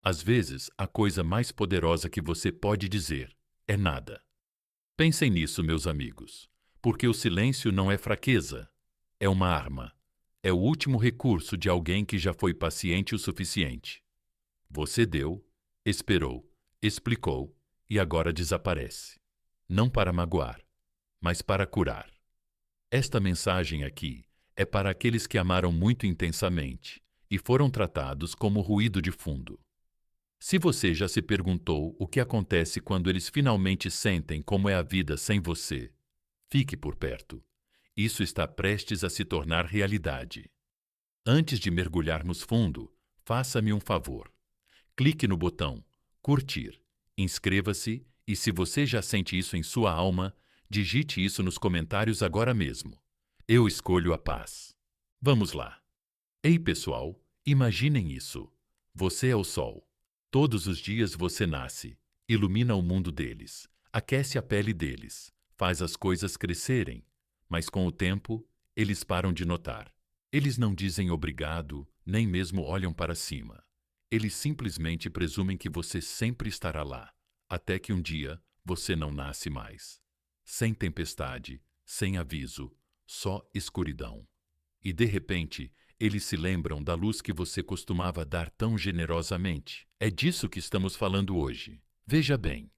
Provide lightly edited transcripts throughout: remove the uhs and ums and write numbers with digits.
Às vezes, a coisa mais poderosa que você pode dizer é nada. Pensem nisso, meus amigos, porque o silêncio não é fraqueza, é uma arma. É o último recurso de alguém que já foi paciente o suficiente. Você deu, esperou, explicou e agora desaparece. Não para magoar, mas para curar. Esta mensagem aqui é para aqueles que amaram muito intensamente e foram tratados como ruído de fundo. Se você já se perguntou o que acontece quando eles finalmente sentem como é a vida sem você, fique por perto. Isso está prestes a se tornar realidade. Antes de mergulharmos fundo, faça-me um favor. Clique no botão curtir, inscreva-se e, se você já sente isso em sua alma, digite isso nos comentários agora mesmo. Eu escolho a paz. Vamos lá. Ei, pessoal, imaginem isso. Você é o sol. Todos os dias você nasce, ilumina o mundo deles, aquece a pele deles, faz as coisas crescerem, mas com o tempo, eles param de notar. Eles não dizem obrigado, nem mesmo olham para cima. Eles simplesmente presumem que você sempre estará lá, até que um dia você não nasce mais. Sem tempestade, sem aviso, só escuridão. E de repente, eles se lembram da luz que você costumava dar tão generosamente. É disso que estamos falando hoje. Veja bem,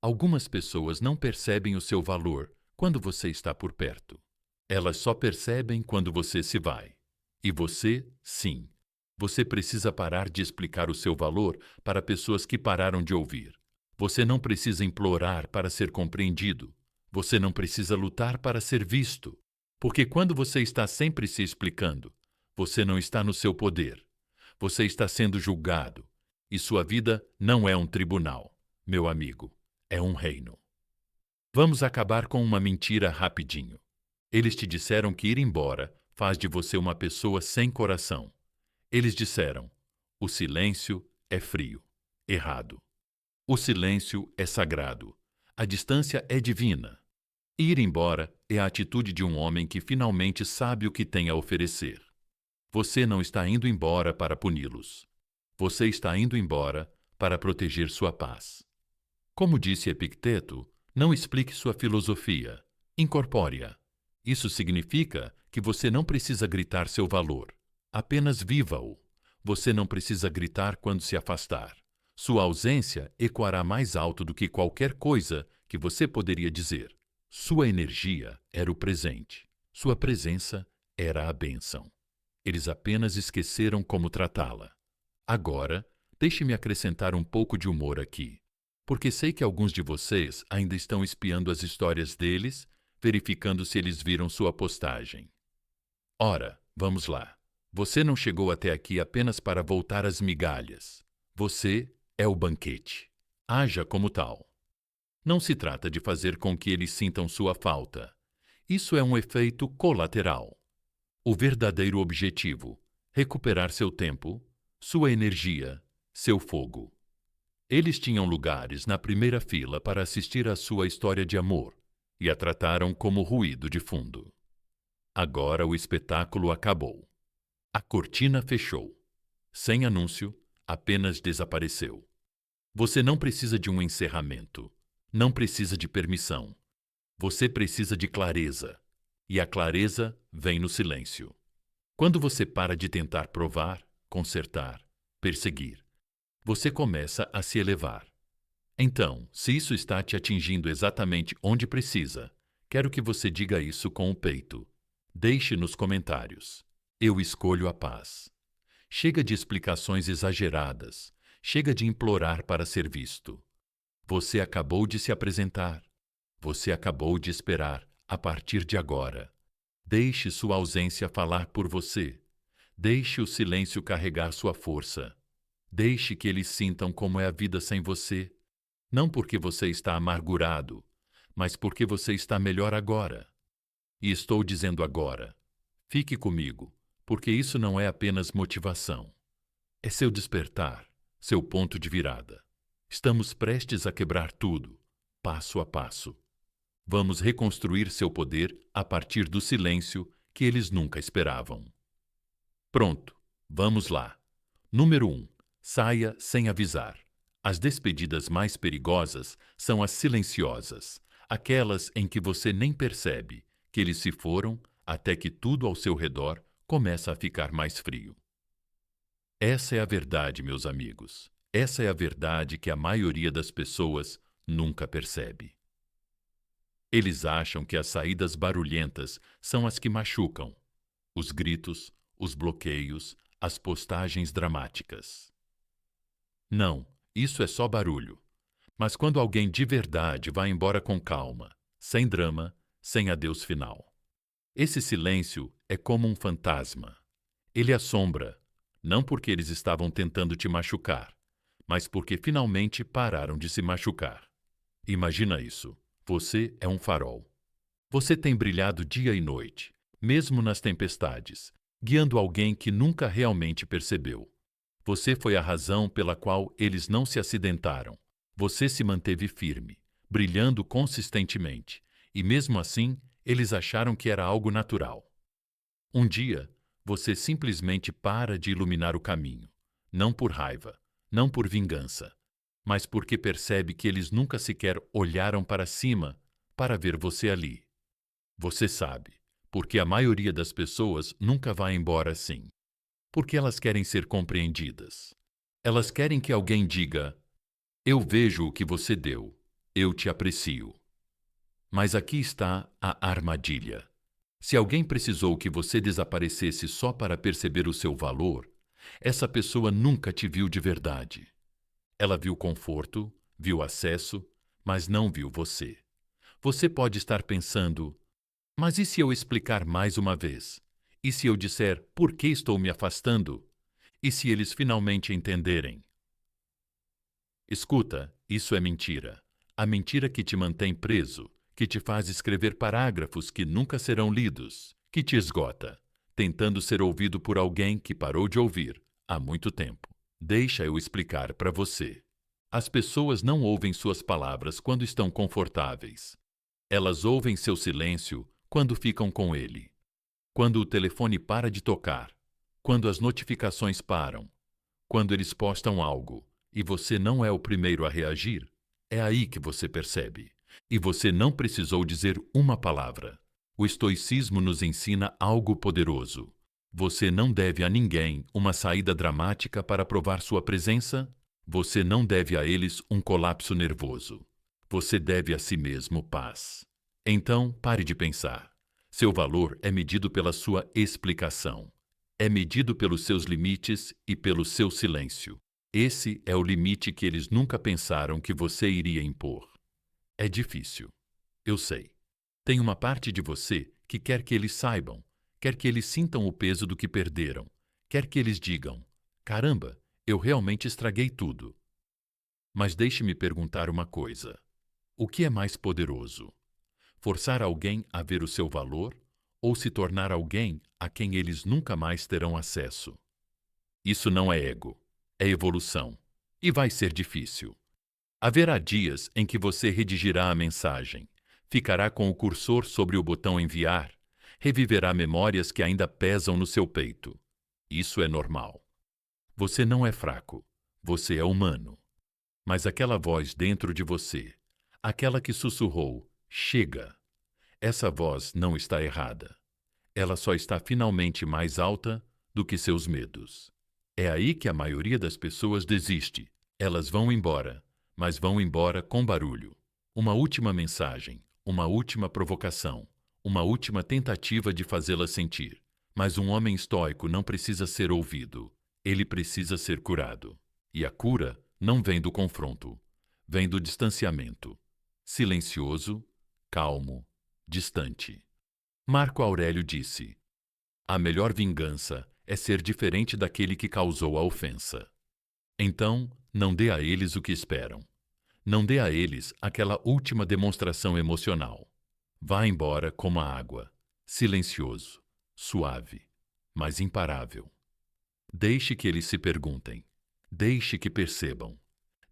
algumas pessoas não percebem o seu valor quando você está por perto. Elas só percebem quando você se vai. E você, sim. Você precisa parar de explicar o seu valor para pessoas que pararam de ouvir. Você não precisa implorar para ser compreendido. Você não precisa lutar para ser visto. Porque quando você está sempre se explicando, você não está no seu poder. Você está sendo julgado. E sua vida não é um tribunal, meu amigo. É um reino. Vamos acabar com uma mentira rapidinho. Eles te disseram que ir embora faz de você uma pessoa sem coração. Eles disseram: o silêncio é frio. Errado. O silêncio é sagrado. A distância é divina. Ir embora é a atitude de um homem que finalmente sabe o que tem a oferecer. Você não está indo embora para puni-los. Você está indo embora para proteger sua paz. Como disse Epicteto, não explique sua filosofia. Incorpore-a. Isso significa que você não precisa gritar seu valor. Apenas viva-o. Você não precisa gritar quando se afastar. Sua ausência ecoará mais alto do que qualquer coisa que você poderia dizer. Sua energia era o presente. Sua presença era a bênção. Eles apenas esqueceram como tratá-la. Agora, deixe-me acrescentar um pouco de humor aqui, porque sei que alguns de vocês ainda estão espiando as histórias deles, verificando se eles viram sua postagem. Ora, vamos lá. Você não chegou até aqui apenas para voltar às migalhas. Você é o banquete. Haja como tal. Não se trata de fazer com que eles sintam sua falta. Isso é um efeito colateral. O verdadeiro objetivo: recuperar seu tempo, sua energia, seu fogo. Eles tinham lugares na primeira fila para assistir à sua história de amor e a trataram como ruído de fundo. Agora o espetáculo acabou. A cortina fechou. Sem anúncio, apenas desapareceu. Você não precisa de um encerramento. Não precisa de permissão. Você precisa de clareza. E a clareza vem no silêncio. Quando você para de tentar provar, consertar, perseguir, você começa a se elevar. Então, se isso está te atingindo exatamente onde precisa, quero que você diga isso com o peito. Deixe nos comentários. Eu escolho a paz. Chega de explicações exageradas. Chega de implorar para ser visto. Você acabou de se apresentar. Você acabou de esperar a partir de agora. Deixe sua ausência falar por você. Deixe o silêncio carregar sua força. Deixe que eles sintam como é a vida sem você. Não porque você está amargurado, mas porque você está melhor agora. E estou dizendo agora. Fique comigo, porque isso não é apenas motivação. É seu despertar, seu ponto de virada. Estamos prestes a quebrar tudo, passo a passo. Vamos reconstruir seu poder a partir do silêncio que eles nunca esperavam. Pronto, vamos lá. Número 1. saia sem avisar. As despedidas mais perigosas são as silenciosas, aquelas em que você nem percebe que eles se foram até que tudo ao seu redor começa a ficar mais frio. Essa é a verdade, meus amigos. Essa é a verdade que a maioria das pessoas nunca percebe. Eles acham que as saídas barulhentas são as que machucam. Os gritos, os bloqueios, as postagens dramáticas. Não, isso é só barulho. Mas quando alguém de verdade vai embora com calma, sem drama, sem adeus final. Esse silêncio é como um fantasma. Ele assombra, não porque eles estavam tentando te machucar, mas porque finalmente pararam de se machucar. Imagina isso. Você é um farol. Você tem brilhado dia e noite, mesmo nas tempestades, guiando alguém que nunca realmente percebeu. Você foi a razão pela qual eles não se acidentaram. Você se manteve firme, brilhando consistentemente, e mesmo assim, eles acharam que era algo natural. Um dia, você simplesmente para de iluminar o caminho, não por raiva, não por vingança, mas porque percebe que eles nunca sequer olharam para cima para ver você ali. Você sabe, porque a maioria das pessoas nunca vai embora assim. Porque elas querem ser compreendidas. Elas querem que alguém diga: eu vejo o que você deu, eu te aprecio. Mas aqui está a armadilha. Se alguém precisou que você desaparecesse só para perceber o seu valor, essa pessoa nunca te viu de verdade. Ela viu conforto, viu acesso, mas não viu você. Você pode estar pensando: mas e se eu explicar mais uma vez? E se eu disser por que estou me afastando? E se eles finalmente entenderem? Escuta, isso é mentira. A mentira que te mantém preso, que te faz escrever parágrafos que nunca serão lidos, que te esgota, tentando ser ouvido por alguém que parou de ouvir há muito tempo. Deixa eu explicar para você. As pessoas não ouvem suas palavras quando estão confortáveis. Elas ouvem seu silêncio quando ficam com ele. Quando o telefone para de tocar, quando as notificações param, quando eles postam algo e você não é o primeiro a reagir, é aí que você percebe. E você não precisou dizer uma palavra. O estoicismo nos ensina algo poderoso. Você não deve a ninguém uma saída dramática para provar sua presença. Você não deve a eles um colapso nervoso. Você deve a si mesmo paz. Então, pare de pensar. Seu valor é medido pela sua explicação. É medido pelos seus limites e pelo seu silêncio. Esse é o limite que eles nunca pensaram que você iria impor. É difícil. Eu sei. Tem uma parte de você que quer que eles saibam, quer que eles sintam o peso do que perderam, quer que eles digam: caramba, eu realmente estraguei tudo. Mas deixe-me perguntar uma coisa. O que é mais poderoso? Forçar alguém a ver o seu valor ou se tornar alguém a quem eles nunca mais terão acesso? Isso não é ego, é evolução. E vai ser difícil. Haverá dias em que você redigirá a mensagem, ficará com o cursor sobre o botão enviar, reviverá memórias que ainda pesam no seu peito. Isso é normal. Você não é fraco, você é humano. Mas aquela voz dentro de você, aquela que sussurrou: chega. Essa voz não está errada. Ela só está finalmente mais alta do que seus medos. É aí que a maioria das pessoas desiste. Elas vão embora, mas vão embora com barulho. Uma última mensagem, uma última provocação, uma última tentativa de fazê-la sentir. Mas um homem estoico não precisa ser ouvido. Ele precisa ser curado. E a cura não vem do confronto, vem do distanciamento. Silencioso, calmo, distante. Marco Aurélio disse: a melhor vingança é ser diferente daquele que causou a ofensa. Então, não dê a eles o que esperam. Não dê a eles aquela última demonstração emocional. Vá embora como a água, silencioso, suave, mas imparável. Deixe que eles se perguntem. Deixe que percebam.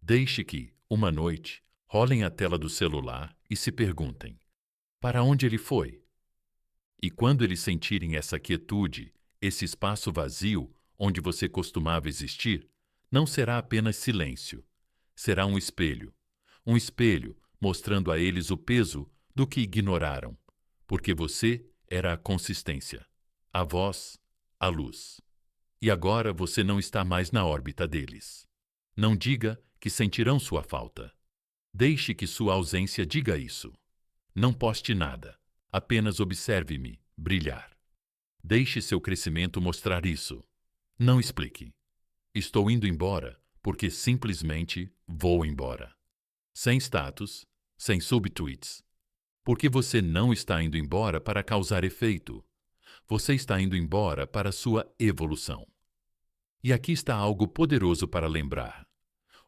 Deixe que, uma noite, rolem a tela do celular e se perguntem: para onde ele foi? E quando eles sentirem essa quietude, esse espaço vazio onde você costumava existir, não será apenas silêncio. Será um espelho mostrando a eles o peso do que ignoraram, porque você era a consistência, a voz, a luz. E agora você não está mais na órbita deles. Não diga que sentirão sua falta. Deixe que sua ausência diga isso. Não poste nada, apenas observe-me brilhar. Deixe seu crescimento mostrar isso. Não explique. Estou indo embora porque simplesmente vou embora. Sem status, sem subtweets. Porque você não está indo embora para causar efeito. Você está indo embora para sua evolução. E aqui está algo poderoso para lembrar.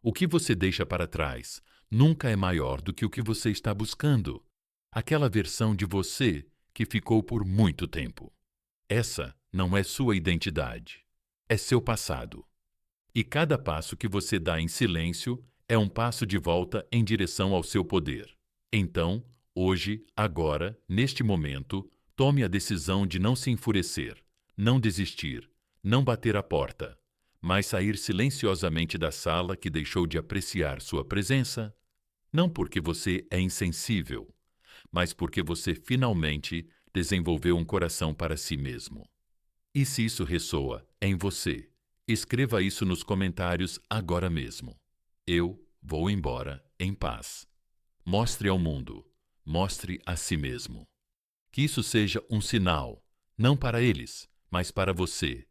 O que você deixa para trás nunca é maior do que o que você está buscando. Aquela versão de você que ficou por muito tempo. Essa não é sua identidade. É seu passado. E cada passo que você dá em silêncio é um passo de volta em direção ao seu poder. Então, hoje, agora, neste momento, tome a decisão de não se enfurecer, não desistir, não bater a porta, mas sair silenciosamente da sala que deixou de apreciar sua presença, não porque você é insensível, mas porque você finalmente desenvolveu um coração para si mesmo. E se isso ressoa em você, escreva isso nos comentários agora mesmo. Eu vou embora em paz. Mostre ao mundo, mostre a si mesmo. Que isso seja um sinal, não para eles, mas para você,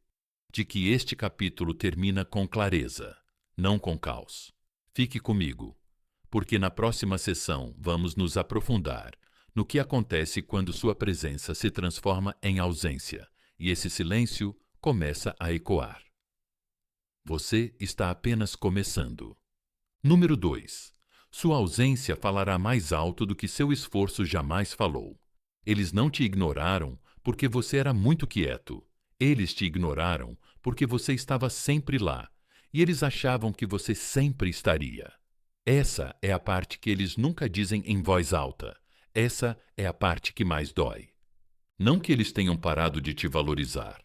de que este capítulo termina com clareza, não com caos. Fique comigo, porque na próxima sessão vamos nos aprofundar no que acontece quando sua presença se transforma em ausência e esse silêncio começa a ecoar. Você está apenas começando. Número 2. Sua ausência falará mais alto do que seu esforço jamais falou. Eles não te ignoraram porque você era muito quieto. Eles te ignoraram porque você estava sempre lá e eles achavam que você sempre estaria. Essa é a parte que eles nunca dizem em voz alta. Essa é a parte que mais dói. Não que eles tenham parado de te valorizar,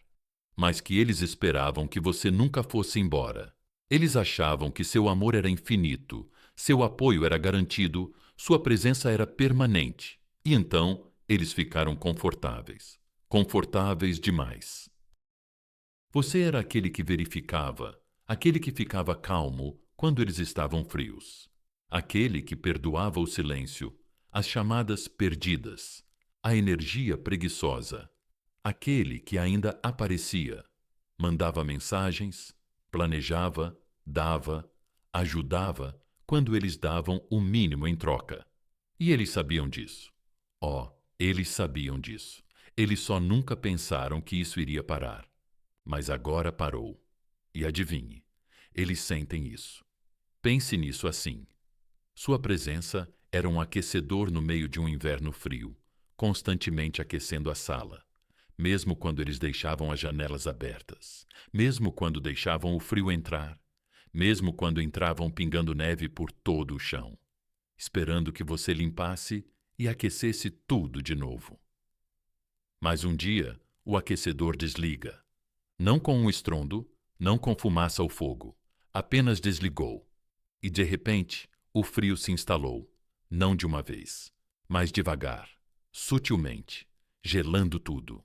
mas que eles esperavam que você nunca fosse embora. Eles achavam que seu amor era infinito, seu apoio era garantido, sua presença era permanente. E então, eles ficaram confortáveis. Confortáveis demais. Você era aquele que verificava, aquele que ficava calmo quando eles estavam frios. Aquele que perdoava o silêncio, as chamadas perdidas, a energia preguiçosa. Aquele que ainda aparecia, mandava mensagens, planejava, dava, ajudava quando eles davam o mínimo em troca. E eles sabiam disso. Oh, eles sabiam disso. Eles só nunca pensaram que isso iria parar. Mas agora parou. E adivinhe, eles sentem isso. Pense nisso assim. Sua presença era um aquecedor no meio de um inverno frio, constantemente aquecendo a sala. Mesmo quando eles deixavam as janelas abertas, mesmo quando deixavam o frio entrar, mesmo quando entravam pingando neve por todo o chão, esperando que você limpasse e aquecesse tudo de novo. Mas um dia, o aquecedor desliga. Não com um estrondo, não com fumaça ou fogo, apenas desligou. E de repente, o frio se instalou, não de uma vez, mas devagar, sutilmente, gelando tudo.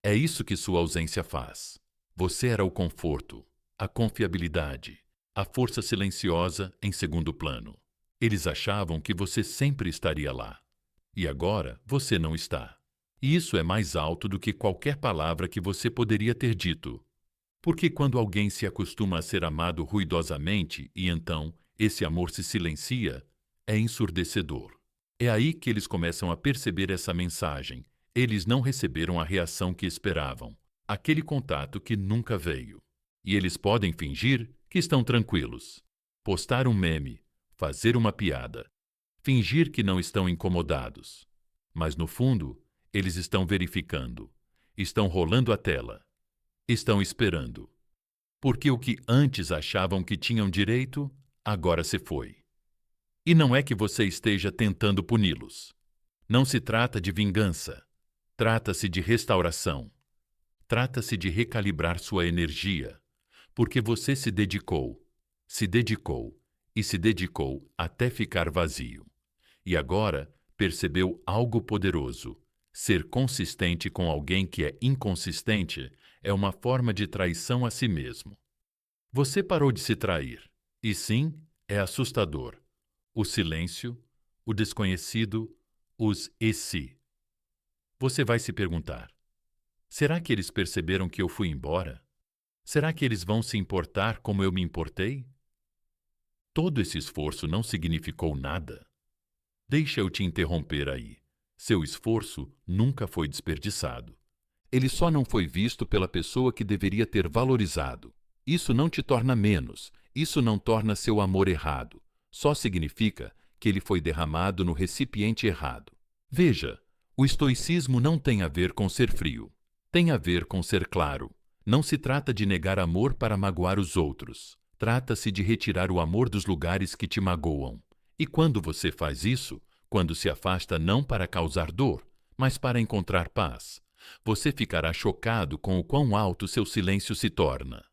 É isso que sua ausência faz. Você era o conforto, a confiabilidade, a força silenciosa em segundo plano. Eles achavam que você sempre estaria lá. E agora você não está. E isso é mais alto do que qualquer palavra que você poderia ter dito. Porque quando alguém se acostuma a ser amado ruidosamente e então esse amor se silencia, é ensurdecedor. É aí que eles começam a perceber essa mensagem. Eles não receberam a reação que esperavam, aquele contato que nunca veio. E eles podem fingir que estão tranquilos, postar um meme, fazer uma piada, fingir que não estão incomodados. Mas no fundo, eles estão verificando, estão rolando a tela, estão esperando. Porque o que antes achavam que tinham direito, agora se foi. E não é que você esteja tentando puni-los. Não se trata de vingança. Trata-se de restauração. Trata-se de recalibrar sua energia. Porque você se dedicou e se dedicou até ficar vazio. E agora percebeu algo poderoso. Ser consistente com alguém que é inconsistente é uma forma de traição a si mesmo. Você parou de se trair. E sim, é assustador. O silêncio, o desconhecido, os e se. Você vai se perguntar: será que eles perceberam que eu fui embora? Será que eles vão se importar como eu me importei? Todo esse esforço não significou nada. Deixa eu te interromper aí. Seu esforço nunca foi desperdiçado. Ele só não foi visto pela pessoa que deveria ter valorizado. Isso não te torna menos, isso não torna seu amor errado. Só significa que ele foi derramado no recipiente errado. Veja, o estoicismo não tem a ver com ser frio. Tem a ver com ser claro. Não se trata de negar amor para magoar os outros. Trata-se de retirar o amor dos lugares que te magoam. E quando você faz isso, quando se afasta não para causar dor, mas para encontrar paz, você ficará chocado com o quão alto seu silêncio se torna.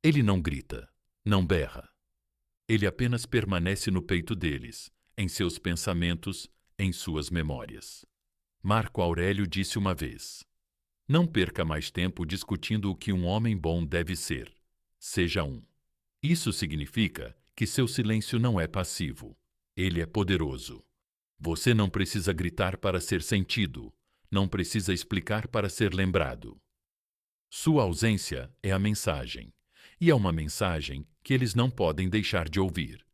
Ele não grita, não berra. Ele apenas permanece no peito deles, em seus pensamentos, em suas memórias. Marco Aurélio disse uma vez: não perca mais tempo discutindo o que um homem bom deve ser. Seja um. Isso significa que seu silêncio não é passivo. Ele é poderoso. Você não precisa gritar para ser sentido. Não precisa explicar para ser lembrado. Sua ausência é a mensagem. E é uma mensagem que eles não podem deixar de ouvir.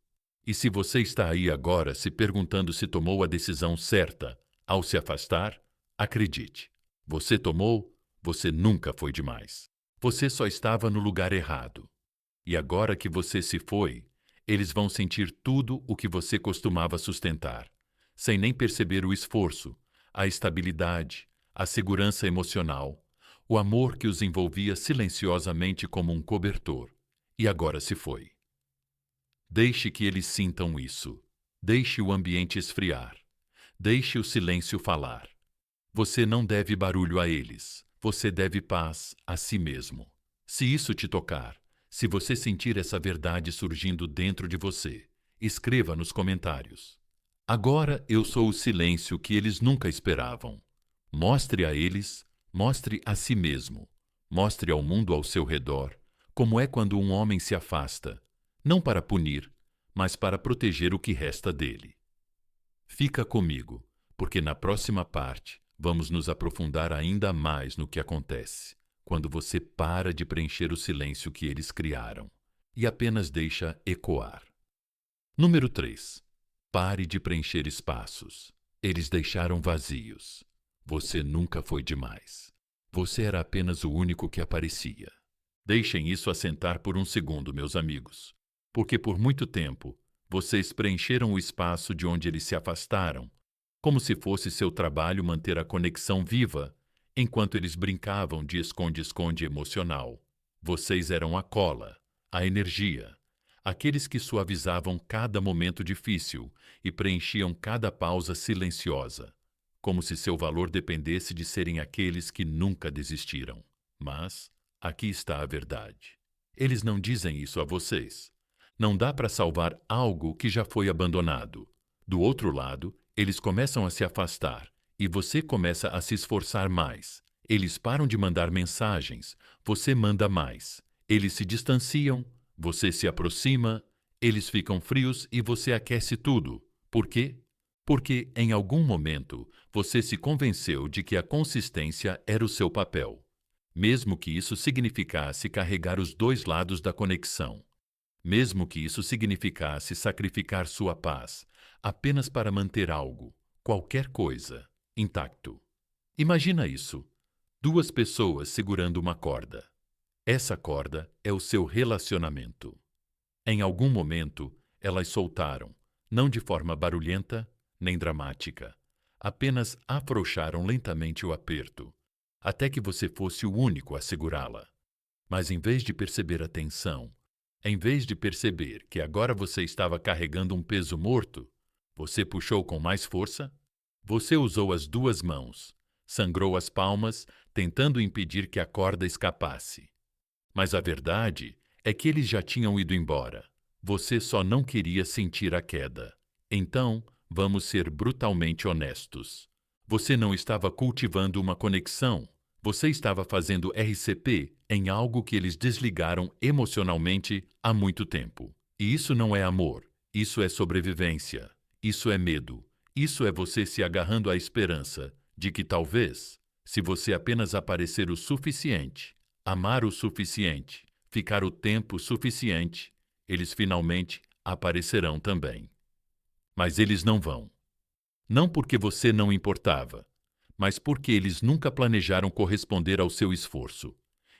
E se você está aí agora se perguntando se tomou a decisão certa ao se afastar, acredite. Você tomou, você nunca foi demais. Você só estava no lugar errado. E agora que você se foi, eles vão sentir tudo o que você costumava sustentar, sem nem perceber o esforço, a estabilidade, a segurança emocional, o amor que os envolvia silenciosamente como um cobertor. E agora se foi. Deixe que eles sintam isso. Deixe o ambiente esfriar. Deixe o silêncio falar. Você não deve barulho a eles. Você deve paz a si mesmo. Se isso te tocar, se você sentir essa verdade surgindo dentro de você, escreva nos comentários. Agora eu sou o silêncio que eles nunca esperavam. Mostre a eles, mostre a si mesmo, mostre ao mundo ao seu redor como é quando um homem se afasta, não para punir, mas para proteger o que resta dele. Fica comigo, porque na próxima parte vamos nos aprofundar ainda mais no que acontece quando você para de preencher o silêncio que eles criaram e apenas deixa ecoar. Número 3. Pare de preencher espaços. Eles deixaram vazios. Você nunca foi demais. Você era apenas o único que aparecia. Deixem isso assentar por um segundo, meus amigos, porque por muito tempo vocês preencheram o espaço de onde eles se afastaram, como se fosse seu trabalho manter a conexão viva, enquanto eles brincavam de esconde-esconde emocional. Vocês eram a cola, a energia, aqueles que suavizavam cada momento difícil e preenchiam cada pausa silenciosa, como se seu valor dependesse de serem aqueles que nunca desistiram. Mas aqui está a verdade. Eles não dizem isso a vocês. Não dá para salvar algo que já foi abandonado. Do outro lado, eles começam a se afastar e você começa a se esforçar mais. Eles param de mandar mensagens, você manda mais. Eles se distanciam, você se aproxima, eles ficam frios e você aquece tudo. Por quê? Porque, em algum momento, você se convenceu de que a consistência era o seu papel, mesmo que isso significasse carregar os dois lados da conexão, mesmo que isso significasse sacrificar sua paz apenas para manter algo, qualquer coisa, intacto. Imagina isso: duas pessoas segurando uma corda. Essa corda é o seu relacionamento. Em algum momento, elas soltaram, não de forma barulhenta nem dramática. Apenas afrouxaram lentamente o aperto, até que você fosse o único a segurá-la. Mas em vez de perceber a tensão, em vez de perceber que agora você estava carregando um peso morto, você puxou com mais força? Você usou as duas mãos, sangrou as palmas, tentando impedir que a corda escapasse. Mas a verdade é que eles já tinham ido embora. Você só não queria sentir a queda. Então, vamos ser brutalmente honestos. Você não estava cultivando uma conexão. Você estava fazendo RCP em algo que eles desligaram emocionalmente há muito tempo. E isso não é amor. Isso é sobrevivência. Isso é medo. Isso é você se agarrando à esperança de que talvez, se você apenas aparecer o suficiente, amar o suficiente, ficar o tempo suficiente, eles finalmente aparecerão também. Mas eles não vão. Não porque você não importava, mas porque eles nunca planejaram corresponder ao seu esforço.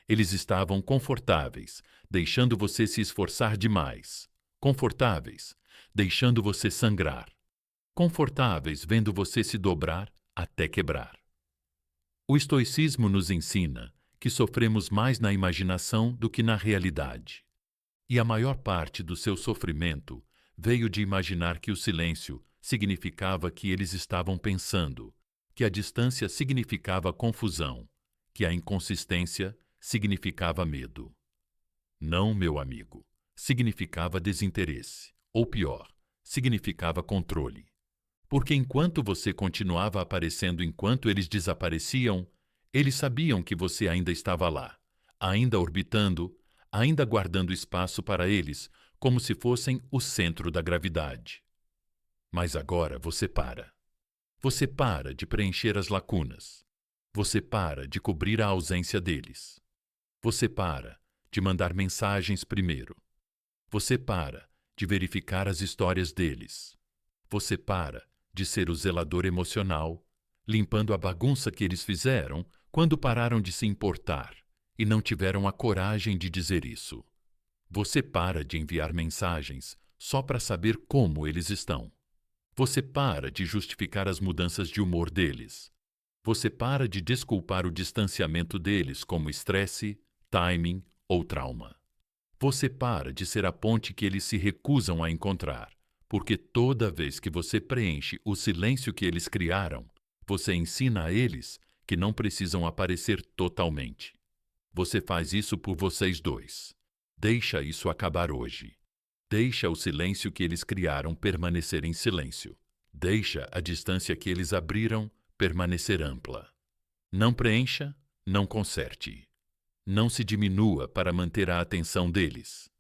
Eles estavam confortáveis, deixando você se esforçar demais. Confortáveis, deixando você sangrar. Confortáveis, vendo você se dobrar até quebrar. O estoicismo nos ensina que sofremos mais na imaginação do que na realidade. E a maior parte do seu sofrimento veio de imaginar que o silêncio significava que eles estavam pensando, que a distância significava confusão, que a inconsistência significava medo. Não, meu amigo, significava desinteresse, ou pior, significava controle. Porque enquanto você continuava aparecendo enquanto eles desapareciam, eles sabiam que você ainda estava lá, ainda orbitando, ainda guardando espaço para eles, como se fossem o centro da gravidade. Mas agora você para. Você para de preencher as lacunas. Você para de cobrir a ausência deles. Você para de mandar mensagens primeiro. Você para de verificar as histórias deles. Você para de ser o zelador emocional, limpando a bagunça que eles fizeram quando pararam de se importar e não tiveram a coragem de dizer isso. Você para de enviar mensagens só para saber como eles estão. Você para de justificar as mudanças de humor deles. Você para de desculpar o distanciamento deles como estresse, timing ou trauma. Você para de ser a ponte que eles se recusam a encontrar, porque toda vez que você preenche o silêncio que eles criaram, você ensina a eles que não precisam aparecer totalmente. Você faz isso por vocês dois. Deixa isso acabar hoje. Deixa o silêncio que eles criaram permanecer em silêncio. Deixa a distância que eles abriram permanecer ampla. Não preencha, não conserte. Não se diminua para manter a atenção deles.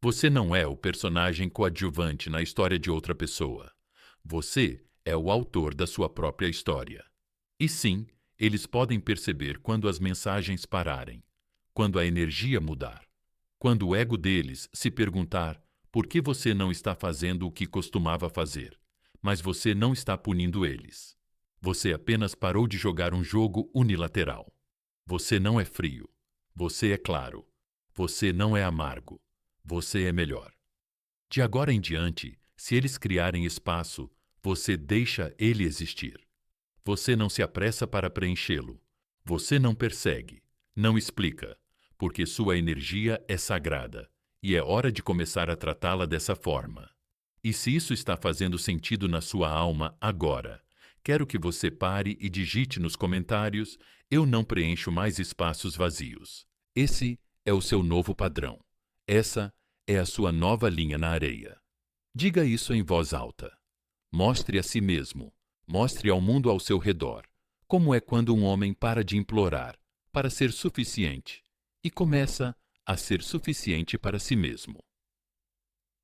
Você não é o personagem coadjuvante na história de outra pessoa. Você é o autor da sua própria história. E sim, eles podem perceber quando as mensagens pararem, quando a energia mudar, quando o ego deles se perguntar por que você não está fazendo o que costumava fazer, mas você não está punindo eles. Você apenas parou de jogar um jogo unilateral. Você não é frio. Você é claro. Você não é amargo. Você é melhor. De agora em diante, se eles criarem espaço, você deixa ele existir. Você não se apressa para preenchê-lo. Você não persegue, não explica, porque sua energia é sagrada e é hora de começar a tratá-la dessa forma. E se isso está fazendo sentido na sua alma agora, quero que você pare e digite nos comentários: eu não preencho mais espaços vazios. Esse é o seu novo padrão. Essa é a sua nova linha na areia. Diga isso em voz alta. Mostre a si mesmo, mostre ao mundo ao seu redor como é quando um homem para de implorar para ser suficiente e começa a ser suficiente para si mesmo.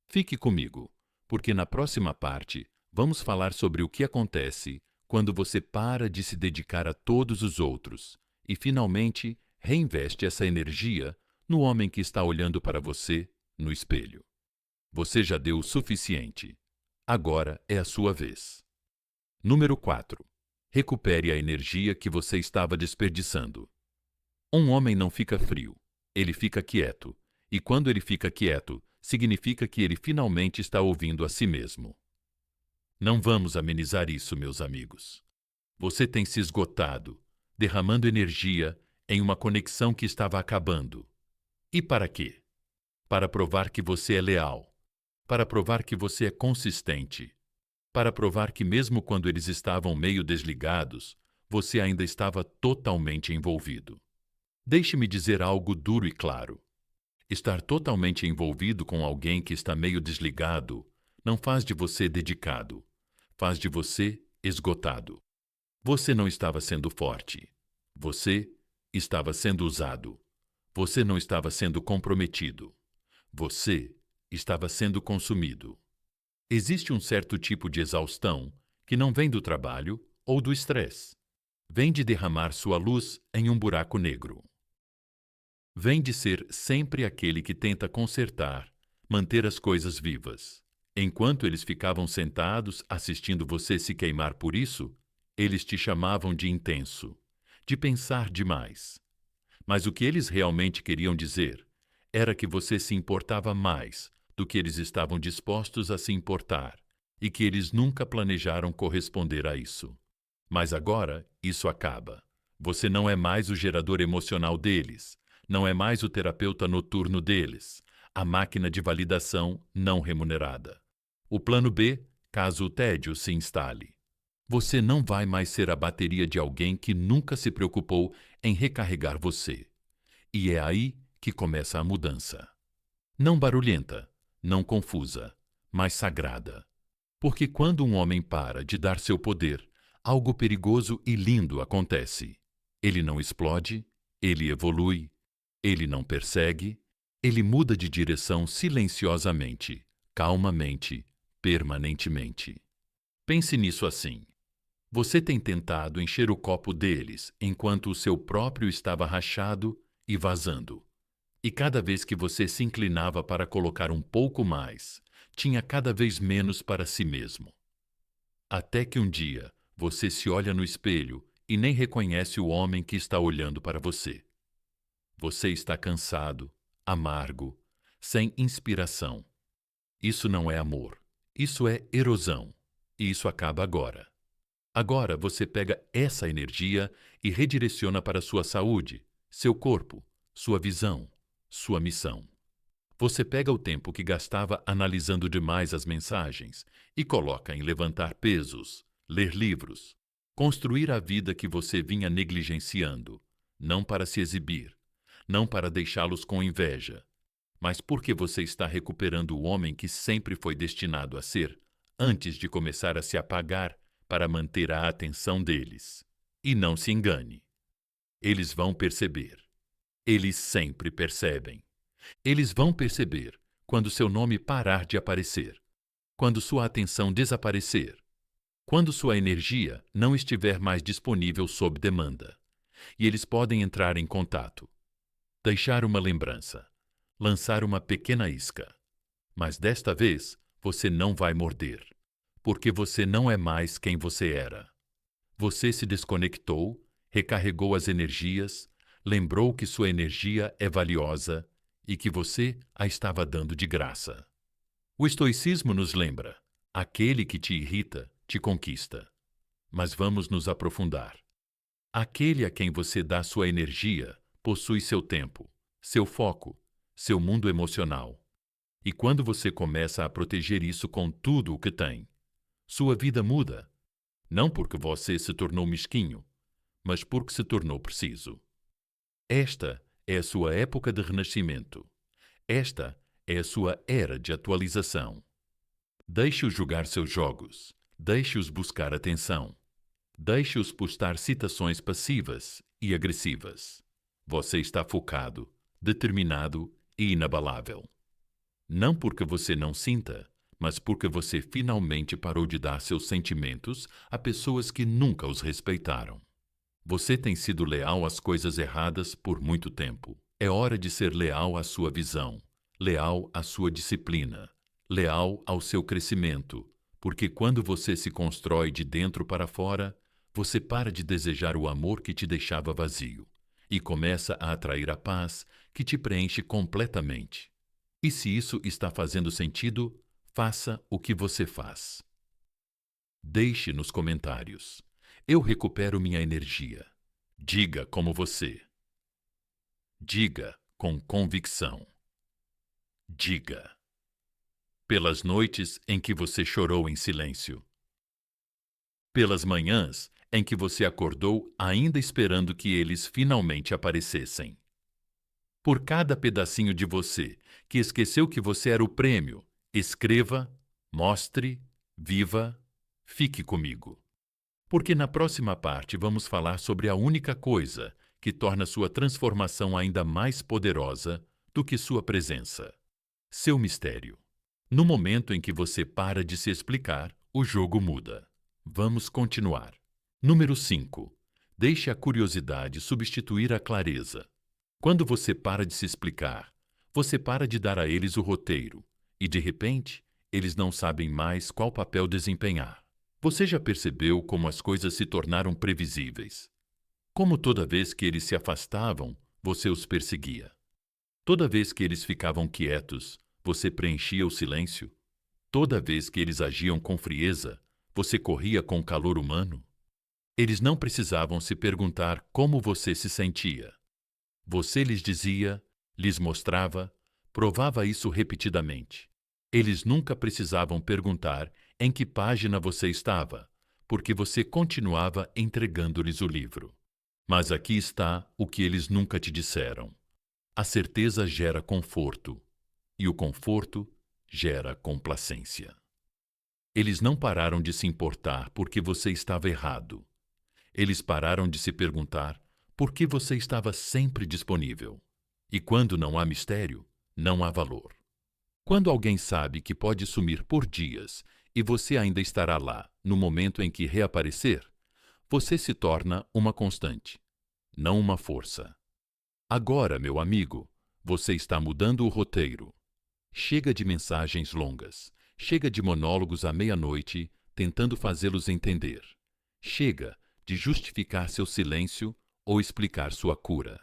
Fique comigo, porque na próxima parte vamos falar sobre o que acontece quando você para de se dedicar a todos os outros e finalmente reinveste essa energia no homem que está olhando para você no espelho. Você já deu o suficiente. Agora é a sua vez. Número 4. Recupere a energia que você estava desperdiçando. Um homem não fica frio, ele fica quieto. E quando ele fica quieto, significa que ele finalmente está ouvindo a si mesmo. Não vamos amenizar isso, meus amigos. Você tem se esgotado, derramando energia em uma conexão que estava acabando. E para quê? Para provar que você é leal, para provar que você é consistente, para provar que mesmo quando eles estavam meio desligados, você ainda estava totalmente envolvido. Deixe-me dizer algo duro e claro. Estar totalmente envolvido com alguém que está meio desligado não faz de você dedicado, faz de você esgotado. Você não estava sendo forte. Você estava sendo usado. Você não estava sendo comprometido. Você estava sendo consumido. Existe um certo tipo de exaustão que não vem do trabalho ou do estresse. Vem de derramar sua luz em um buraco negro. Vem de ser sempre aquele que tenta consertar, manter as coisas vivas. Enquanto eles ficavam sentados assistindo você se queimar por isso, eles te chamavam de intenso, de pensar demais. Mas o que eles realmente queriam dizer era que você se importava mais do que eles estavam dispostos a se importar e que eles nunca planejaram corresponder a isso. Mas agora isso acaba. Você não é mais o gerador emocional deles, não é mais o terapeuta noturno deles, a máquina de validação não remunerada. O plano B, caso o tédio se instale. Você não vai mais ser a bateria de alguém que nunca se preocupou em recarregar você. E é aí que começa a mudança. Não barulhenta, não confusa, mas sagrada. Porque quando um homem para de dar seu poder, algo perigoso e lindo acontece. Ele não explode, ele evolui, ele não persegue, ele muda de direção silenciosamente, calmamente, permanentemente. Pense nisso assim. Você tem tentado encher o copo deles enquanto o seu próprio estava rachado e vazando. E cada vez que você se inclinava para colocar um pouco mais, tinha cada vez menos para si mesmo. Até que um dia você se olha no espelho e nem reconhece o homem que está olhando para você. Você está cansado, amargo, sem inspiração. Isso não é amor. Isso é erosão. E isso acaba agora. Agora você pega essa energia e redireciona para sua saúde, seu corpo, sua visão, sua missão. Você pega o tempo que gastava analisando demais as mensagens e coloca em levantar pesos, ler livros, construir a vida que você vinha negligenciando, não para se exibir, não para deixá-los com inveja, mas porque você está recuperando o homem que sempre foi destinado a ser, antes de começar a se apagar para manter a atenção deles. E não se engane. Eles vão perceber. Eles sempre percebem. Eles vão perceber quando seu nome parar de aparecer, quando sua atenção desaparecer, quando sua energia não estiver mais disponível sob demanda. E eles podem entrar em contato, deixar uma lembrança, lançar uma pequena isca. Mas desta vez você não vai morder, porque você não é mais quem você era. Você se desconectou, recarregou as energias, lembrou que sua energia é valiosa e que você a estava dando de graça. O estoicismo nos lembra: aquele que te irrita, te conquista. Mas vamos nos aprofundar. Aquele a quem você dá sua energia possui seu tempo, seu foco, seu mundo emocional. E quando você começa a proteger isso com tudo o que tem, sua vida muda. Não porque você se tornou mesquinho, mas porque se tornou preciso. Esta é a sua época de renascimento. Esta é a sua era de atualização. Deixe-os jogar seus jogos. Deixe-os buscar atenção. Deixe-os postar citações passivas e agressivas. Você está focado, determinado e inabalável. Não porque você não sinta, mas porque você finalmente parou de dar seus sentimentos a pessoas que nunca os respeitaram. Você tem sido leal às coisas erradas por muito tempo. É hora de ser leal à sua visão, leal à sua disciplina, leal ao seu crescimento, porque quando você se constrói de dentro para fora, você para de desejar o amor que te deixava vazio e começa a atrair a paz que te preenche completamente. E se isso está fazendo sentido, faça o que você faz. Deixe nos comentários. Eu recupero minha energia. Diga como você. Diga com convicção. Diga. Pelas noites em que você chorou em silêncio. Pelas manhãs em que você acordou ainda esperando que eles finalmente aparecessem. Por cada pedacinho de você que esqueceu que você era o prêmio, escreva, mostre, viva, fique comigo. Porque na próxima parte vamos falar sobre a única coisa que torna sua transformação ainda mais poderosa do que sua presença: seu mistério. No momento em que você para de se explicar, o jogo muda. Vamos continuar. Número 5. Deixe a curiosidade substituir a clareza. Quando você para de se explicar, você para de dar a eles o roteiro e, de repente, eles não sabem mais qual papel desempenhar. Você já percebeu como as coisas se tornaram previsíveis? Como toda vez que eles se afastavam, você os perseguia. Toda vez que eles ficavam quietos, você preenchia o silêncio. Toda vez que eles agiam com frieza, você corria com calor humano. Eles não precisavam se perguntar como você se sentia. Você lhes dizia, lhes mostrava, provava isso repetidamente. Eles nunca precisavam perguntar em que página você estava, porque você continuava entregando-lhes o livro. Mas aqui está o que eles nunca te disseram. A certeza gera conforto, e o conforto gera complacência. Eles não pararam de se importar porque você estava errado. Eles pararam de se perguntar por que você estava sempre disponível. E quando não há mistério, não há valor. Quando alguém sabe que pode sumir por dias e você ainda estará lá no momento em que reaparecer, você se torna uma constante, não uma força. Agora, meu amigo, você está mudando o roteiro. Chega de mensagens longas. Chega de monólogos à meia-noite tentando fazê-los entender. Chega de justificar seu silêncio ou explicar sua cura.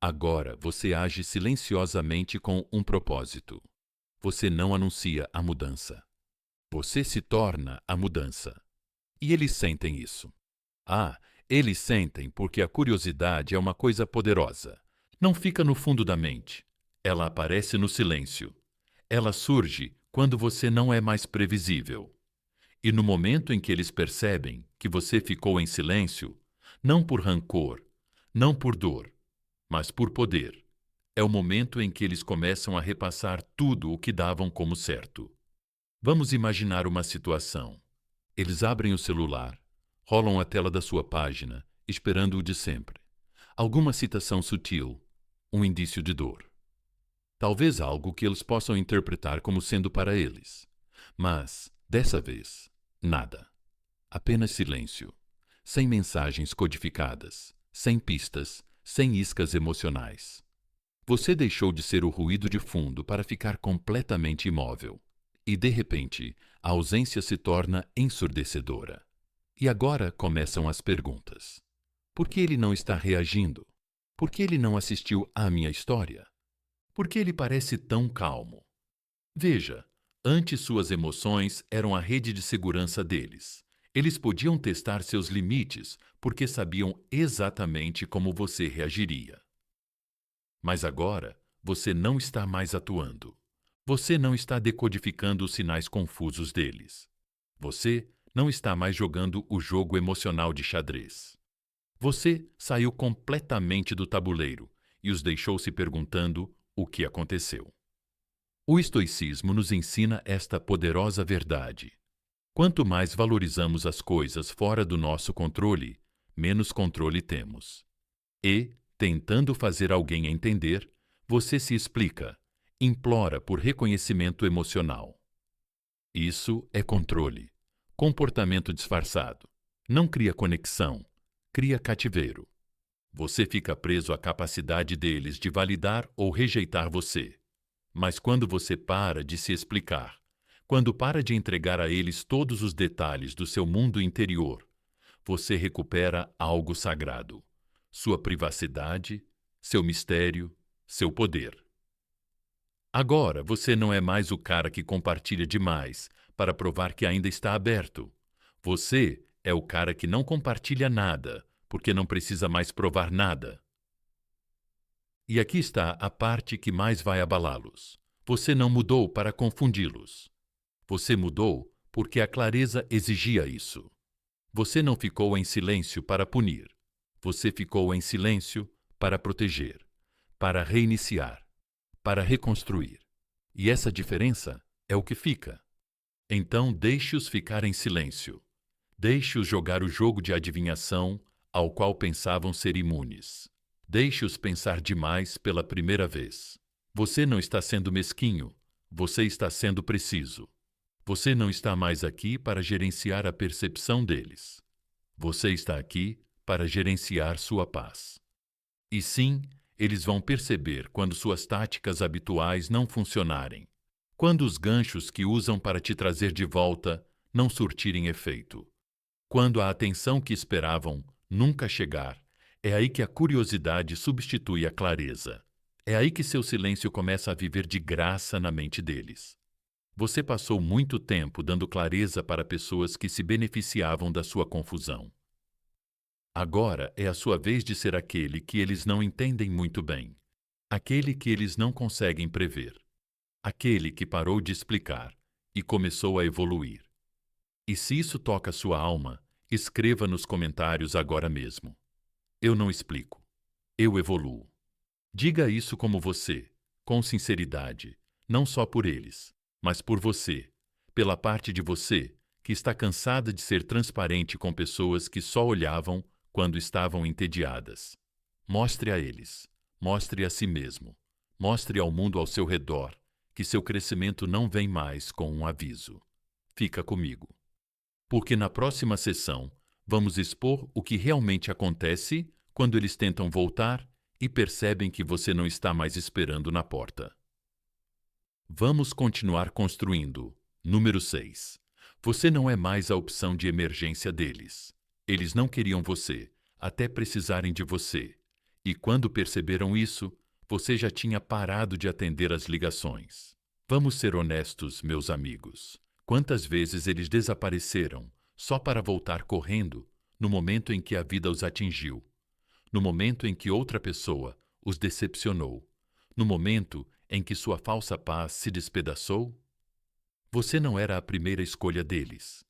Agora você age silenciosamente com um propósito. Você não anuncia a mudança. Você se torna a mudança. E eles sentem isso. Ah, eles sentem porque a curiosidade é uma coisa poderosa. Não fica no fundo da mente. Ela aparece no silêncio. Ela surge quando você não é mais previsível. E no momento em que eles percebem que você ficou em silêncio, não por rancor, não por dor, mas por poder, é o momento em que eles começam a repassar tudo o que davam como certo. Vamos imaginar uma situação. Eles abrem o celular, rolam a tela da sua página, esperando o de sempre. Alguma citação sutil, um indício de dor. Talvez algo que eles possam interpretar como sendo para eles. Mas, dessa vez, nada. Apenas silêncio. Sem mensagens codificadas, sem pistas, sem iscas emocionais. Você deixou de ser o ruído de fundo para ficar completamente imóvel. E, de repente, a ausência se torna ensurdecedora. E agora começam as perguntas. Por que ele não está reagindo? Por que ele não assistiu à minha história? Por que ele parece tão calmo? Veja, antes suas emoções eram a rede de segurança deles. Eles podiam testar seus limites porque sabiam exatamente como você reagiria. Mas agora, você não está mais atuando. Você não está decodificando os sinais confusos deles. Você não está mais jogando o jogo emocional de xadrez. Você saiu completamente do tabuleiro e os deixou se perguntando o que aconteceu. O estoicismo nos ensina esta poderosa verdade. Quanto mais valorizamos as coisas fora do nosso controle, menos controle temos. E, tentando fazer alguém entender, você se explica, implora por reconhecimento emocional. Isso é controle. Comportamento disfarçado. Não cria conexão, cria cativeiro. Você fica preso à capacidade deles de validar ou rejeitar você. Mas quando você para de se explicar, quando para de entregar a eles todos os detalhes do seu mundo interior, você recupera algo sagrado: sua privacidade, seu mistério, seu poder. Agora você não é mais o cara que compartilha demais para provar que ainda está aberto. Você é o cara que não compartilha nada, porque não precisa mais provar nada. E aqui está a parte que mais vai abalá-los. Você não mudou para confundi-los. Você mudou porque a clareza exigia isso. Você não ficou em silêncio para punir. Você ficou em silêncio para proteger. para reiniciar, para reconstruir. E essa diferença é o que fica. Então deixe-os ficar em silêncio. Deixe-os jogar o jogo de adivinhação ao qual pensavam ser imunes. Deixe-os pensar demais pela primeira vez. Você não está sendo mesquinho, você está sendo preciso. Você não está mais aqui para gerenciar a percepção deles. Você está aqui para gerenciar sua paz. E sim, eles vão perceber quando suas táticas habituais não funcionarem, quando os ganchos que usam para te trazer de volta não surtirem efeito, quando a atenção que esperavam nunca chegar. É aí que a curiosidade substitui a clareza. É aí que seu silêncio começa a viver de graça na mente deles. Você passou muito tempo dando clareza para pessoas que se beneficiavam da sua confusão. Agora é a sua vez de ser aquele que eles não entendem muito bem, aquele que eles não conseguem prever, aquele que parou de explicar e começou a evoluir. E se isso toca sua alma, escreva nos comentários agora mesmo. Eu não explico. Eu evoluo. Diga isso como você, com sinceridade, não só por eles, mas por você, pela parte de você que está cansada de ser transparente com pessoas que só olhavam quando estavam entediadas. Mostre a eles, mostre a si mesmo, mostre ao mundo ao seu redor que seu crescimento não vem mais com um aviso. Fica comigo. Porque na próxima sessão vamos expor o que realmente acontece quando eles tentam voltar e percebem que você não está mais esperando na porta. Vamos continuar construindo. Número 6. Você não é mais a opção de emergência deles. Eles não queriam você, até precisarem de você. E quando perceberam isso, você já tinha parado de atender as ligações. Vamos ser honestos, meus amigos. Quantas vezes eles desapareceram só para voltar correndo no momento em que a vida os atingiu, no momento em que outra pessoa os decepcionou, no momento em que sua falsa paz se despedaçou? Você não era a primeira escolha deles.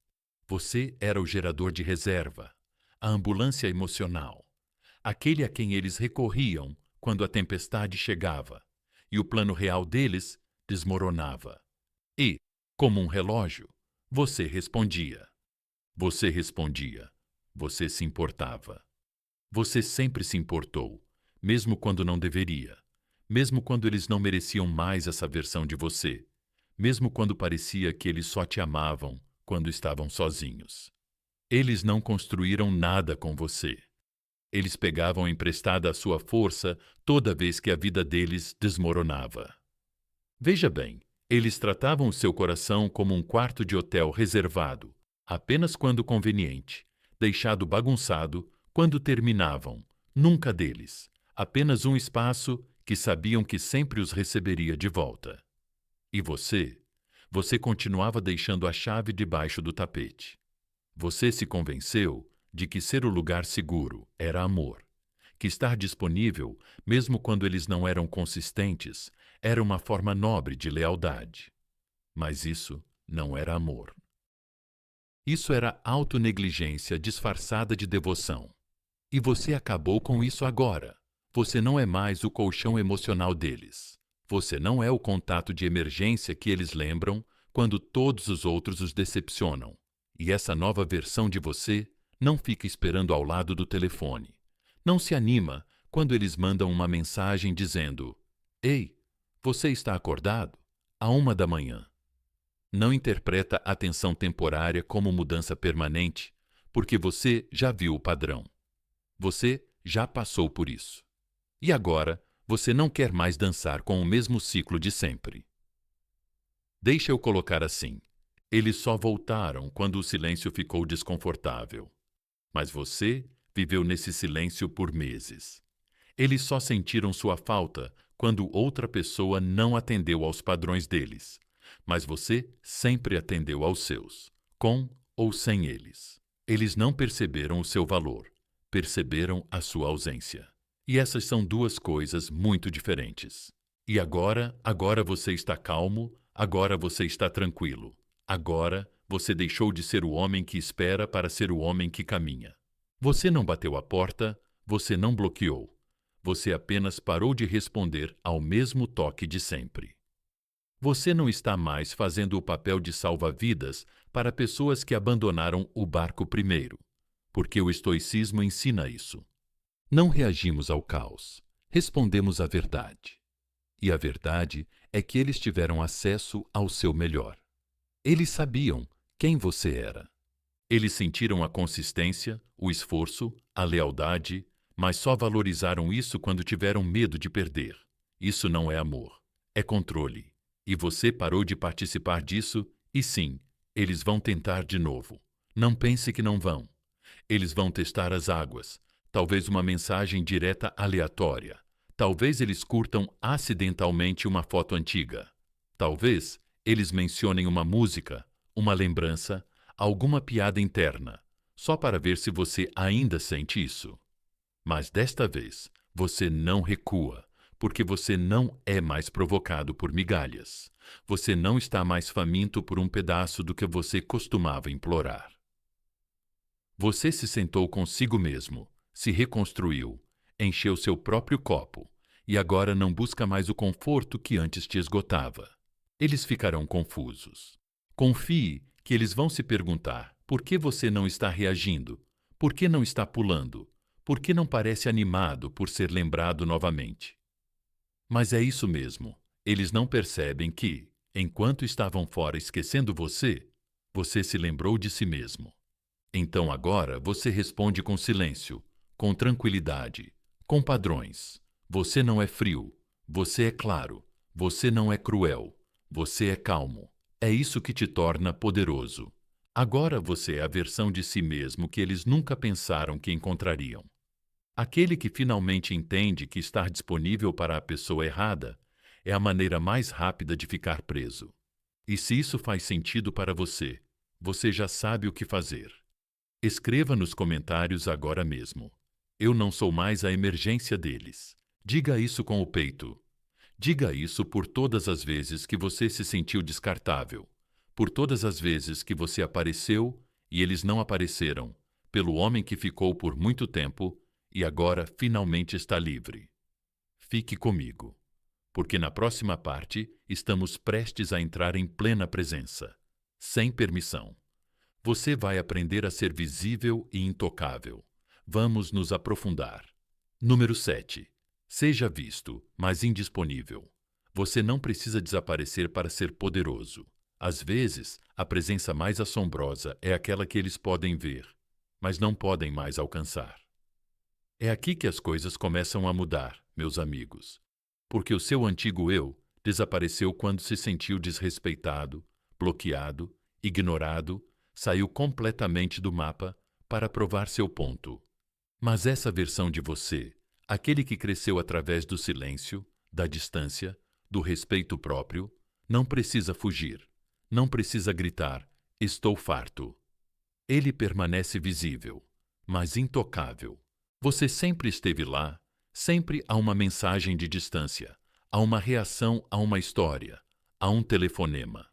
Você era o gerador de reserva, a ambulância emocional, aquele a quem eles recorriam quando a tempestade chegava e o plano real deles desmoronava. E, como um relógio, você respondia. Você respondia. Você se importava. Você sempre se importou, mesmo quando não deveria, mesmo quando eles não mereciam mais essa versão de você, mesmo quando parecia que eles só te amavam quando estavam sozinhos. Eles não construíram nada com você. Eles pegavam emprestada a sua força toda vez que a vida deles desmoronava. Veja bem, eles tratavam o seu coração como um quarto de hotel reservado, apenas quando conveniente, deixado bagunçado quando terminavam, nunca deles, apenas um espaço que sabiam que sempre os receberia de volta. E você continuava deixando a chave debaixo do tapete. Você se convenceu de que ser o lugar seguro era amor, que estar disponível, mesmo quando eles não eram consistentes, era uma forma nobre de lealdade. Mas isso não era amor. Isso era autonegligência disfarçada de devoção. E você acabou com isso agora. Você não é mais o colchão emocional deles. Você não é o contato de emergência que eles lembram quando todos os outros os decepcionam. E essa nova versão de você não fica esperando ao lado do telefone. Não se anima quando eles mandam uma mensagem dizendo: "Ei, você está acordado? À 1 da manhã." Não interpreta a tensão temporária como mudança permanente, porque você já viu o padrão. Você já passou por isso. E agora, você não quer mais dançar com o mesmo ciclo de sempre. Deixa eu colocar assim. Eles só voltaram quando o silêncio ficou desconfortável. Mas você viveu nesse silêncio por meses. Eles só sentiram sua falta quando outra pessoa não atendeu aos padrões deles. Mas você sempre atendeu aos seus, com ou sem eles. Eles não perceberam o seu valor, perceberam a sua ausência. E essas são duas coisas muito diferentes. E agora você está calmo, agora você está tranquilo. Agora você deixou de ser o homem que espera para ser o homem que caminha. Você não bateu a porta, você não bloqueou. Você apenas parou de responder ao mesmo toque de sempre. Você não está mais fazendo o papel de salva-vidas para pessoas que abandonaram o barco primeiro, porque o estoicismo ensina isso. Não reagimos ao caos, respondemos à verdade. E a verdade é que eles tiveram acesso ao seu melhor. Eles sabiam quem você era. Eles sentiram a consistência, o esforço, a lealdade, mas só valorizaram isso quando tiveram medo de perder. Isso não é amor, é controle. E você parou de participar disso, e sim, eles vão tentar de novo. Não pense que não vão. Eles vão testar as águas, talvez uma mensagem direta aleatória. Talvez eles curtam acidentalmente uma foto antiga. Talvez eles mencionem uma música, uma lembrança, alguma piada interna, só para ver se você ainda sente isso. Mas desta vez, você não recua, porque você não é mais provocado por migalhas. Você não está mais faminto por um pedaço do que você costumava implorar. Você se sentou consigo mesmo, se reconstruiu, encheu seu próprio copo, e agora não busca mais o conforto que antes te esgotava. Eles ficarão confusos. Confie que eles vão se perguntar por que você não está reagindo, por que não está pulando, por que não parece animado por ser lembrado novamente. Mas é isso mesmo, eles não percebem que, enquanto estavam fora esquecendo você, você se lembrou de si mesmo. Então agora você responde com silêncio, com tranquilidade, com padrões. Você não é frio, você é claro, você não é cruel, você é calmo. É isso que te torna poderoso. Agora você é a versão de si mesmo que eles nunca pensaram que encontrariam. Aquele que finalmente entende que estar disponível para a pessoa errada é a maneira mais rápida de ficar preso. E se isso faz sentido para você, você já sabe o que fazer. Escreva nos comentários agora mesmo. Eu não sou mais a emergência deles. Diga isso com o peito. Diga isso por todas as vezes que você se sentiu descartável, por todas as vezes que você apareceu e eles não apareceram, pelo homem que ficou por muito tempo e agora finalmente está livre. Fique comigo, porque na próxima parte estamos prestes a entrar em plena presença, sem permissão. Você vai aprender a ser visível e intocável. Vamos nos aprofundar. Número 7. Seja visto, mas indisponível. Você não precisa desaparecer para ser poderoso. Às vezes, a presença mais assombrosa é aquela que eles podem ver, mas não podem mais alcançar. É aqui que as coisas começam a mudar, meus amigos, porque o seu antigo eu desapareceu quando se sentiu desrespeitado, bloqueado, ignorado, saiu completamente do mapa para provar seu ponto. Mas essa versão de você, aquele que cresceu através do silêncio, da distância, do respeito próprio, não precisa fugir, não precisa gritar, estou farto. Ele permanece visível, mas intocável. Você sempre esteve lá, sempre há uma mensagem de distância, há uma reação a uma história, a um telefonema.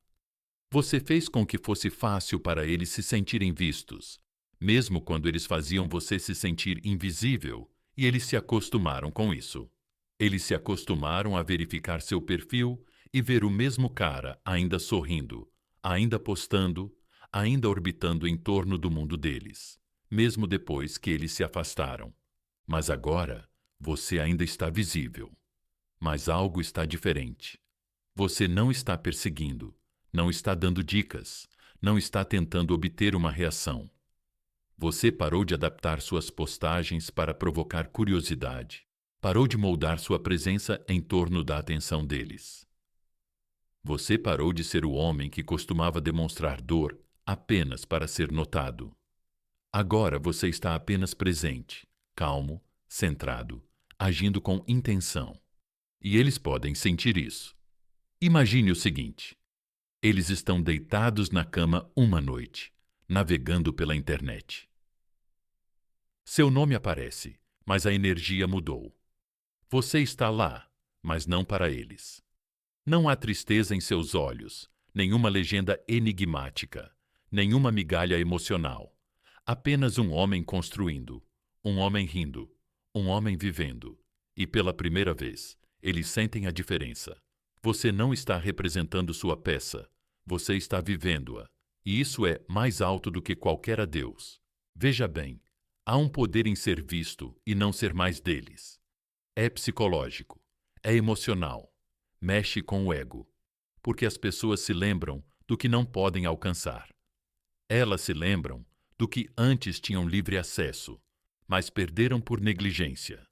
Você fez com que fosse fácil para eles se sentirem vistos, mesmo quando eles faziam você se sentir invisível, e eles se acostumaram com isso. Eles se acostumaram a verificar seu perfil e ver o mesmo cara ainda sorrindo, ainda postando, ainda orbitando em torno do mundo deles, mesmo depois que eles se afastaram. Mas agora, você ainda está visível. Mas algo está diferente. Você não está perseguindo, não está dando dicas, não está tentando obter uma reação. Você parou de adaptar suas postagens para provocar curiosidade. Parou de moldar sua presença em torno da atenção deles. Você parou de ser o homem que costumava demonstrar dor apenas para ser notado. Agora você está apenas presente, calmo, centrado, agindo com intenção. E eles podem sentir isso. Imagine o seguinte: eles estão deitados na cama uma noite, navegando pela internet. Seu nome aparece, mas a energia mudou. Você está lá, mas não para eles. Não há tristeza em seus olhos, nenhuma legenda enigmática, nenhuma migalha emocional. Apenas um homem construindo, um homem rindo, um homem vivendo. E pela primeira vez, eles sentem a diferença. Você não está representando sua peça, você está vivendo-a. E isso é mais alto do que qualquer adeus. Veja bem, há um poder em ser visto e não ser mais deles. É psicológico, é emocional, mexe com o ego, porque as pessoas se lembram do que não podem alcançar. Elas se lembram do que antes tinham livre acesso, mas perderam por negligência.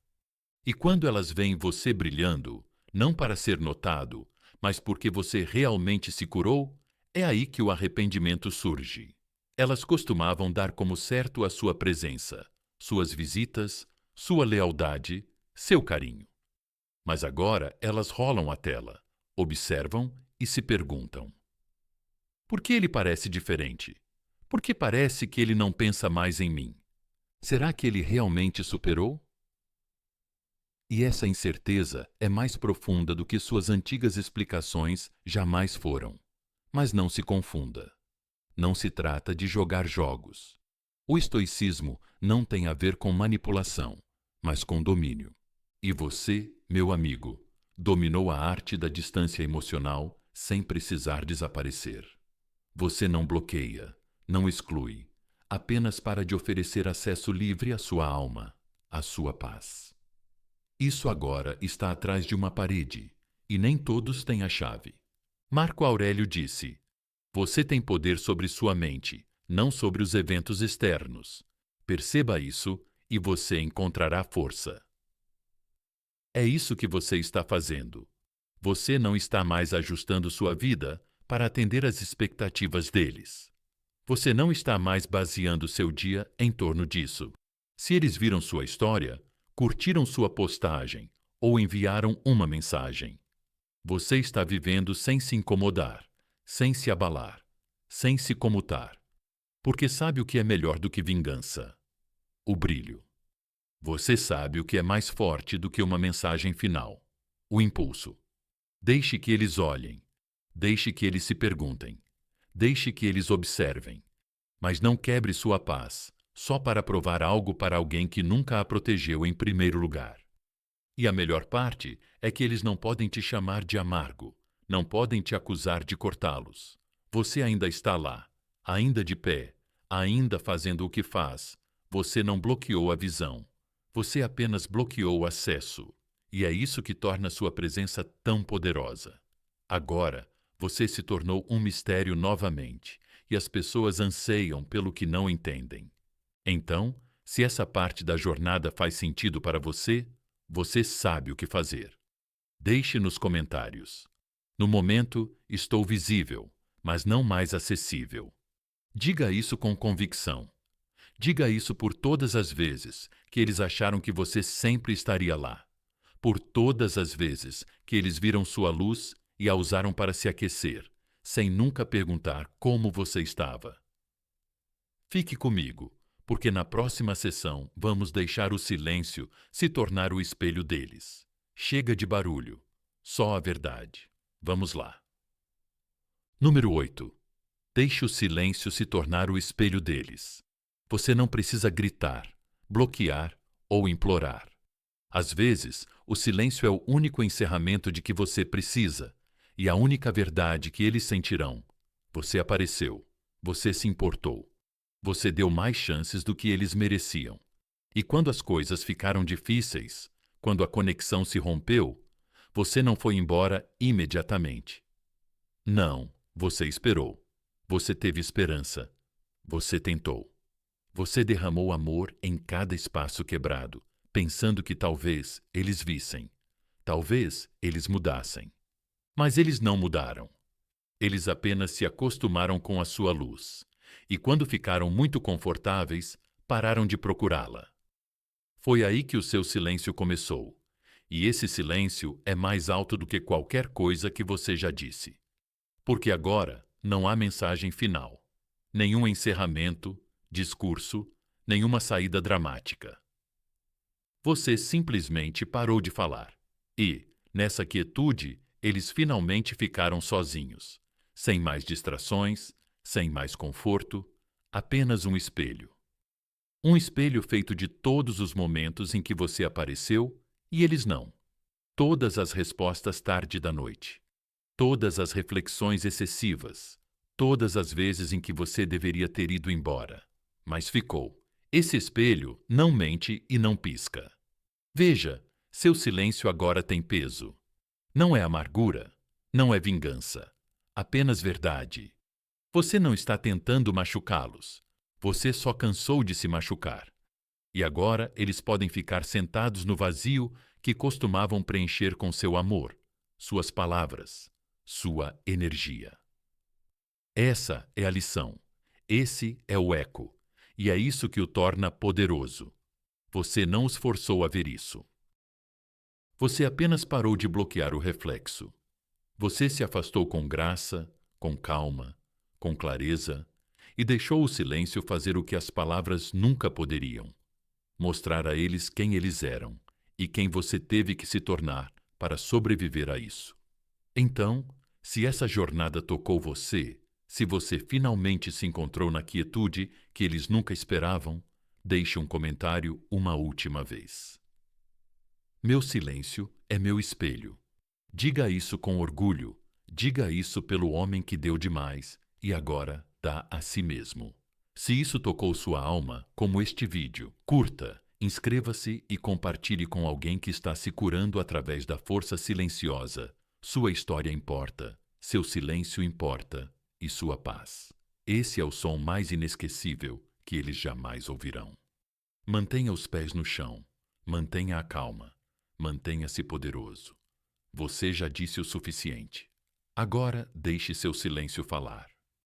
E quando elas veem você brilhando, não para ser notado, mas porque você realmente se curou, é aí que o arrependimento surge. Elas costumavam dar como certo a sua presença, suas visitas, sua lealdade, seu carinho. Mas agora elas rolam a tela, observam e se perguntam: por que ele parece diferente? Por que parece que ele não pensa mais em mim? Será que ele realmente superou? E essa incerteza é mais profunda do que suas antigas explicações jamais foram. Mas não se confunda. Não se trata de jogar jogos. O estoicismo não tem a ver com manipulação, mas com domínio. E você, meu amigo, dominou a arte da distância emocional sem precisar desaparecer. Você não bloqueia, não exclui, apenas para de oferecer acesso livre à sua alma, à sua paz. Isso agora está atrás de uma parede, e nem todos têm a chave. Marco Aurélio disse: você tem poder sobre sua mente, não sobre os eventos externos. Perceba isso e você encontrará força. É isso que você está fazendo. Você não está mais ajustando sua vida para atender às expectativas deles. Você não está mais baseando seu dia em torno disso. Se eles viram sua história, curtiram sua postagem ou enviaram uma mensagem, você está vivendo sem se incomodar, sem se abalar, sem se comutar, porque sabe o que é melhor do que vingança? O brilho. Você sabe o que é mais forte do que uma mensagem final: o impulso. Deixe que eles olhem, deixe que eles se perguntem, deixe que eles observem, mas não quebre sua paz só para provar algo para alguém que nunca a protegeu em primeiro lugar. E a melhor parte é que eles não podem te chamar de amargo, não podem te acusar de cortá-los. Você ainda está lá, ainda de pé, ainda fazendo o que faz. Você não bloqueou a visão. Você apenas bloqueou o acesso. E é isso que torna sua presença tão poderosa. Agora, você se tornou um mistério novamente, e as pessoas anseiam pelo que não entendem. Então, se essa parte da jornada faz sentido para você, você sabe o que fazer. Deixe nos comentários: no momento, estou visível, mas não mais acessível. Diga isso com convicção. Diga isso por todas as vezes que eles acharam que você sempre estaria lá. Por todas as vezes que eles viram sua luz e a usaram para se aquecer, sem nunca perguntar como você estava. Fique comigo, porque na próxima sessão vamos deixar o silêncio se tornar o espelho deles. Chega de barulho, só a verdade. Vamos lá. Número 8. Deixe o silêncio se tornar o espelho deles. Você não precisa gritar, bloquear ou implorar. Às vezes, o silêncio é o único encerramento de que você precisa, e a única verdade que eles sentirão. Você apareceu, você se importou, você deu mais chances do que eles mereciam. E quando as coisas ficaram difíceis, quando a conexão se rompeu, você não foi embora imediatamente. Não, você esperou. Você teve esperança. Você tentou. Você derramou amor em cada espaço quebrado, pensando que talvez eles vissem. Talvez eles mudassem. Mas eles não mudaram. Eles apenas se acostumaram com a sua luz. E quando ficaram muito confortáveis, pararam de procurá-la. Foi aí que o seu silêncio começou. E esse silêncio é mais alto do que qualquer coisa que você já disse. Porque agora não há mensagem final, nenhum encerramento, discurso, nenhuma saída dramática. Você simplesmente parou de falar. E, nessa quietude, eles finalmente ficaram sozinhos, sem mais distrações, sem mais conforto, apenas um espelho. Um espelho feito de todos os momentos em que você apareceu E eles não. Todas as respostas tarde da noite. Todas as reflexões excessivas. Todas as vezes em que você deveria ter ido embora. Mas ficou. Esse espelho não mente e não pisca. Veja, seu silêncio agora tem peso. Não é amargura, não é vingança. Apenas verdade. Você não está tentando machucá-los. Você só cansou de se machucar. E agora eles podem ficar sentados no vazio que costumavam preencher com seu amor, suas palavras, sua energia. Essa é a lição. Esse é o eco. E é isso que o torna poderoso. Você não os forçou a ver isso. Você apenas parou de bloquear o reflexo. Você se afastou com graça, com calma, com clareza e deixou o silêncio fazer o que as palavras nunca poderiam. Mostrar a eles quem eles eram e quem você teve que se tornar para sobreviver a isso. Então, se essa jornada tocou você, se você finalmente se encontrou na quietude que eles nunca esperavam, deixe um comentário uma última vez. Meu silêncio é meu espelho. Diga isso com orgulho. Diga isso pelo homem que deu demais e agora dá a si mesmo. Se isso tocou sua alma, como este vídeo, curta, inscreva-se e compartilhe com alguém que está se curando através da força silenciosa. Sua história importa, seu silêncio importa e sua paz. Esse é o som mais inesquecível que eles jamais ouvirão. Mantenha os pés no chão, mantenha a calma, mantenha-se poderoso. Você já disse o suficiente. Agora deixe seu silêncio falar.